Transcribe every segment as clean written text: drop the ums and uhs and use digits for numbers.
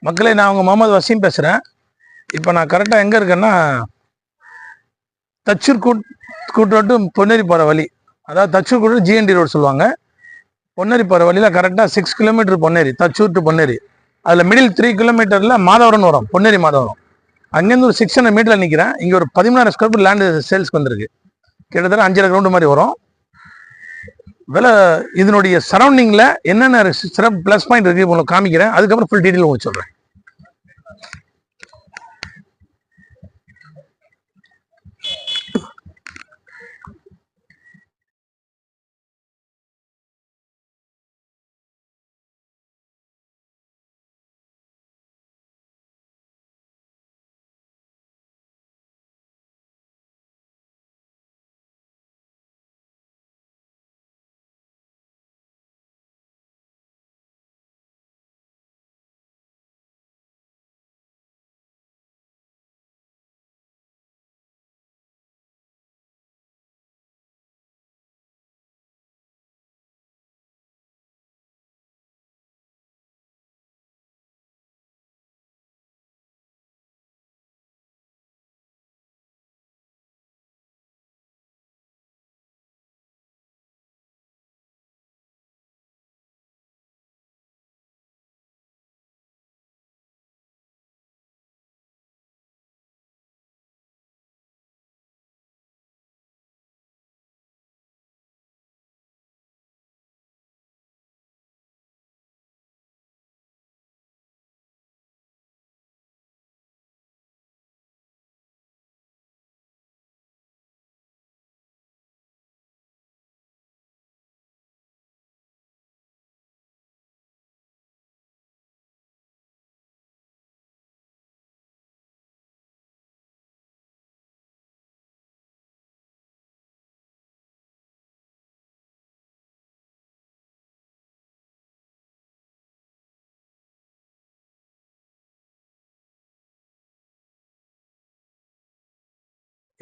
மக்களே, நான் உங்கள் முகமது வசீம் பேசுகிறேன். இப்போ நான் கரெக்டாக எங்கே இருக்கேன்னா, தச்சூர் கூட்டு பொன்னேரி போகிற வழி, அதாவது தச்சூர் கூட்டு ஜிஎன்டி ரோடு சொல்லுவாங்க. பொன்னேரி போகிற வழியில் கரெக்டாக 6 கிலோமீட்டர் பொன்னேரி, தச்சூர் டு பொன்னேரி. அதில் மிடில் 3 கிலோமீட்டரில் மாதவரம்னு வரும், பொன்னேரி மாதவரம். அங்கேருந்து ஒரு 600 மீட்டரில் நிற்கிறேன். இங்கே ஒரு 13,000 ஸ்கொயர் ஃபீட் லேண்டு சேல்ஸ்க்கு வந்திருக்கு. கிட்டத்தட்ட 5 கிரவுண்டு மாதிரி வரும் விலை. இதனுடைய சரௌண்டிங்கில் என்னென்ன சிறப்பு ப்ளஸ் பாயிண்ட் இருக்குது உங்களுக்கு காமிக்கிறேன். அதுக்கப்புறம் ஃபுல் டீட்டெயில் உங்களுக்கு சொல்கிறேன்.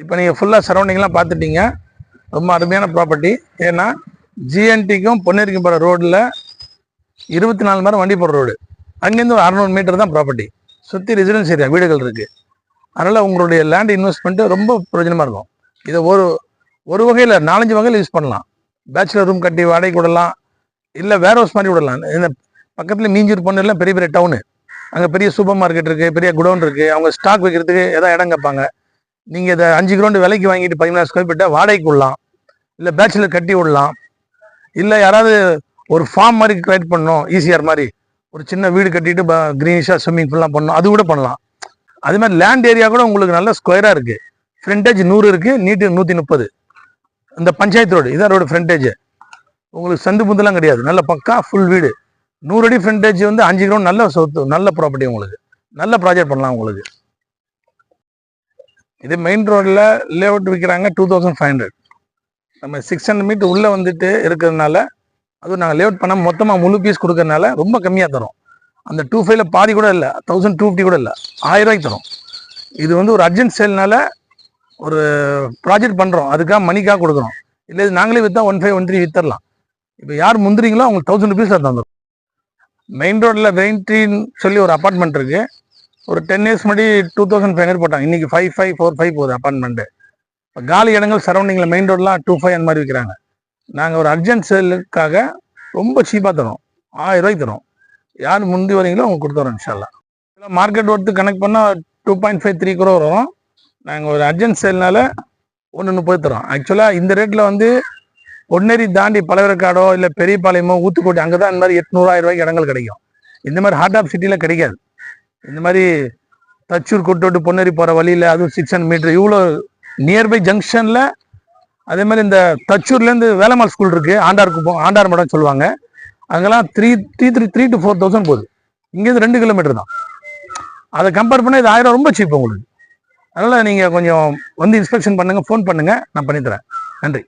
இப்போ நீங்கள் ஃபுல்லாக சரௌண்டிங்லாம் பார்த்துட்டீங்க. ரொம்ப அருமையான ப்ராப்பர்ட்டி. ஏன்னா ஜிஎன்டிக்கும் பொன்னேரிக்கும் போகிற ரோடில் 24 மணி நேரம் வண்டி போகிற ரோடு. அங்கேருந்து ஒரு 600 மீட்டர் தான் ப்ராப்பர்ட்டி. சுற்றி ரெசிடென்ஸ் ஏரியா, வீடுகள் இருக்குது. அதனால் உங்களுடைய லேண்ட் இன்வெஸ்ட்மெண்ட்டு ரொம்ப பிரயோஜனமாக இருக்கும். இதை ஒரு வகையில் 4-5 வகையில் யூஸ் பண்ணலாம். பேச்சுலர் ரூம் கட்டி வாடகை விடலாம், இல்லை வேர் ஹவுஸ் மாதிரி விடலாம். இந்த பக்கத்தில் மீஞ்சூர் பொன்னேரியில் பெரிய பெரிய டவுனு, அங்கே பெரிய சூப்பர் மார்க்கெட் இருக்குது, பெரிய குடோன் இருக்குது. அவங்க ஸ்டாக் வைக்கிறதுக்கு எதாவது இடம் கேட்பாங்க. நீங்கள் இதை 5 கிரவுண்டு விலைக்கு வாங்கிட்டு 13,000 ஸ்கொயர் ஃபீட்டை வாடகைக்கு விடலாம், இல்லை பேச்சுலர் கட்டி விடலாம், இல்லை யாராவது ஒரு ஃபார்ம் மாதிரி கிரியேட் பண்ணணும், ஈஸியார் மாதிரி ஒரு சின்ன வீடு கட்டிட்டு க்ரீனிஷாக ஸ்விம்மிங் பூல்லாம் பண்ணணும், அது கூட பண்ணலாம். அது மாதிரி லேண்ட் ஏரியா கூட உங்களுக்கு நல்ல ஸ்கொயராக இருக்குது. ஃப்ரண்டேஜ் 100 இருக்குது, நீட்டு 130. இந்த பஞ்சாயத்து ரோடு இதான் ரோடு ஃப்ரண்டேஜ். உங்களுக்கு சந்து புந்தெல்லாம் கிடையாது, நல்ல பக்கா ஃபுல் வீடு. 100 அடி ஃப்ரண்டேஜ் வந்து 5 கிரவுண்ட், நல்ல சொத்து, நல்ல ப்ராப்பர்ட்டி. உங்களுக்கு நல்ல ப்ராஜெக்ட் பண்ணலாம். உங்களுக்கு இது மெயின் ரோடில் லே அவுட் விற்கிறாங்க 2500. நம்ம 600 மீட்டர் உள்ளே வந்துட்டு இருக்கிறதுனால, அதுவும் நாங்கள் லே அவுட் பண்ண மொத்தமாக முழு பீஸ் கொடுக்கறதுனால ரொம்ப கம்மியாக தரும். அந்த 2500 பாதி கூட இல்லை, 1250 கூட இல்லை, 1000 ரூபாய்க்கு தரும். இது வந்து ஒரு அர்ஜென்ட் சேல்னால ஒரு ப்ராஜெக்ட் பண்ணுறோம், அதுக்காக மணிக்காக கொடுக்குறோம். இல்லை இது நாங்களே விற்றா 1513 வித்தரலாம். இப்போ யார் முந்திரிங்களோ அவங்களுக்கு 1000 ருபீஸ் தந்துடும். மெயின் ரோடில் வெயின்ட்ரின்னு சொல்லி ஒரு அப்பார்ட்மெண்ட் இருக்குது. ஒரு 10 இயர்ஸ் முன்னாடி 2500 போட்டாங்க. இன்றைக்கி 5545 போகுது அப்பார்ட்மெண்ட்டு. இப்போ காலி இடங்கள் சரௌண்டிங்கில் மெயின் ரோடெலாம் 25 அந்த மாதிரி விற்கிறாங்க. நாங்கள் ஒரு அர்ஜென்ட் சேலுக்காக ரொம்ப சீப்பாக தரோம், 1000 ரூபாய்க்கு தரோம். யார் முந்தி வரீங்களோ அவங்க கொடுத்துறோம் இன்ஷால்லா. மார்க்கெட் ஒர்த்து கனெக்ட் பண்ணால் 2.53 crore வரும். நாங்கள் ஒரு அர்ஜென்ட் சேல்னால 130 தரோம். ஆக்சுவலாக இந்த ரேட்டில் வந்து பொன்னேரி தாண்டி பழவேற்காடோ இல்லை பெரியபாளையமோ ஊத்துக்கோட்டை அங்கே தான் இந்த மாதிரி 800-1000 ரூபாய்க்கு இடங்கள் கிடைக்கும். இந்த மாதிரி ஹார்ட் ஆஃப் சிட்டியில் கிடைக்காது. இந்த மாதிரி தச்சூர் கூட்டு பொன்னேரி போகிற வழியில், அதுவும் 600 மீட்டர் இவ்வளோ நியர்பை ஜங்ஷனில். அதே மாதிரி இந்த தச்சூர்லேருந்து வேலம்மாள் ஸ்கூல் இருக்குது, ஆண்டார் மடம் சொல்லுவாங்க. அங்கெல்லாம் 3 to 4,000 போகுது. இங்கேருந்து 2 கிலோமீட்டர் தான். அதை கம்பேர் பண்ணால் இது 1000 ரொம்ப சீப் உங்களுக்கு. அதனால் நீங்கள் கொஞ்சம் வந்து இன்ஸ்பெக்ஷன் பண்ணுங்கள், ஃபோன் பண்ணுங்கள், நான் பண்ணித்தரேன். நன்றி.